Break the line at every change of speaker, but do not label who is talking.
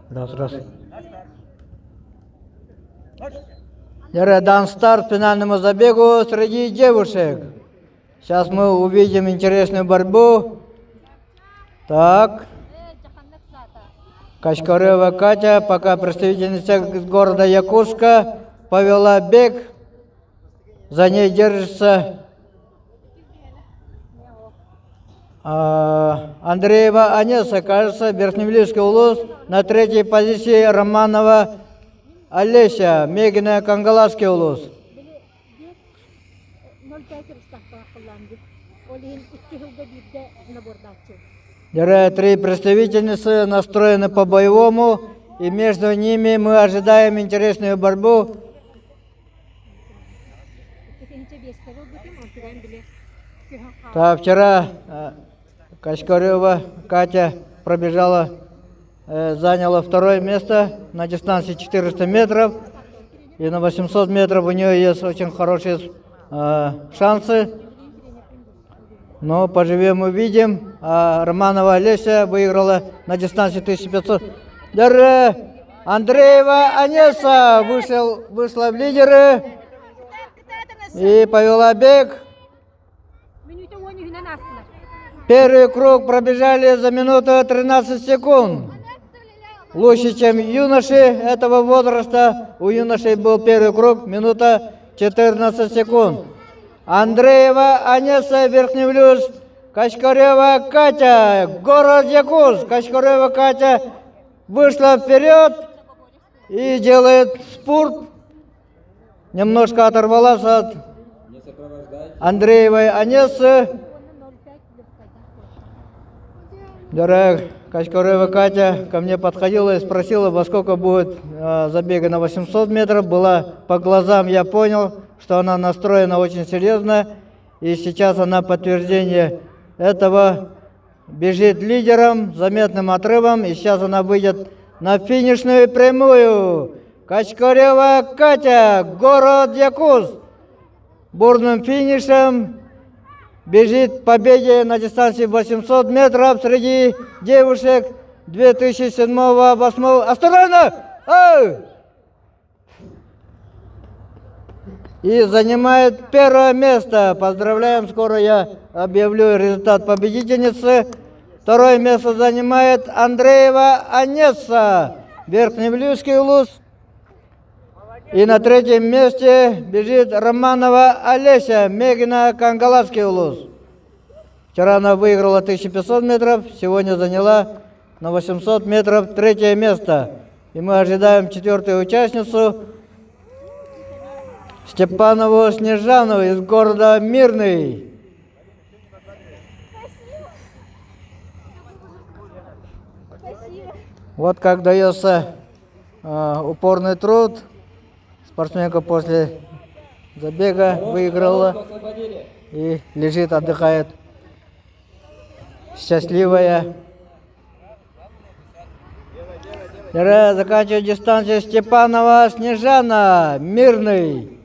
Раз. Дан старт финальному забегу среди девушек. Сейчас мы увидим интересную борьбу. Так. Качкарева Катя, пока представительница города Якутска, повела бег. За ней держится Андреева Анеса, кажется, Верхневлийский улус. На третьей позиции Романова Олеся, Мегина Кангаласский улус. Три представительницы настроены по-боевому, и между ними мы ожидаем интересную борьбу. Так, вчера Качкарева Катя пробежала, заняла второе место на дистанции 400 метров. И на 800 метров у нее есть очень хорошие шансы. Но поживем увидим. Романова Олеся выиграла на дистанции 1500. Андреева Анеса вышла в лидеры и повела бег. Первый круг пробежали за минуту 13 секунд. Лучше, чем юноши этого возраста. У юношей был первый круг, минута 14 секунд. Андреева Анеса, Верхневлюс, Качкарева Катя, город Якутск. Качкарева Катя вышла вперед и делает спорт. Немножко оторвалась от Андреевой Анесы. Качкарева Катя ко мне подходила и спросила, во сколько будет забега на 800 метров. По глазам я понял, что она настроена очень серьезно. И сейчас она подтверждение этого бежит лидером, заметным отрывом. И сейчас она выйдет на финишную прямую. Качкарева Катя, город Якутск. Бурным финишем бежит к победе на дистанции 800 метров среди девушек 2007-2008. Осторожно! И занимает первое место. Поздравляем, скоро я объявлю результат победительницы. Второе место занимает Андреева Анеса, Верхневлийский улус. И на третьем месте бежит Романова Олеся, Мегина Кангаласский улус. Вчера она выиграла 1500 метров, сегодня заняла на 800 метров третье место. И мы ожидаем четвертую участницу Степанову Снежану из города Мирный. Вот как дается упорный труд. Спортсменка после забега выиграла и лежит, отдыхает, счастливая. Заканчивает дистанцию Степанова Снежана, Мирный.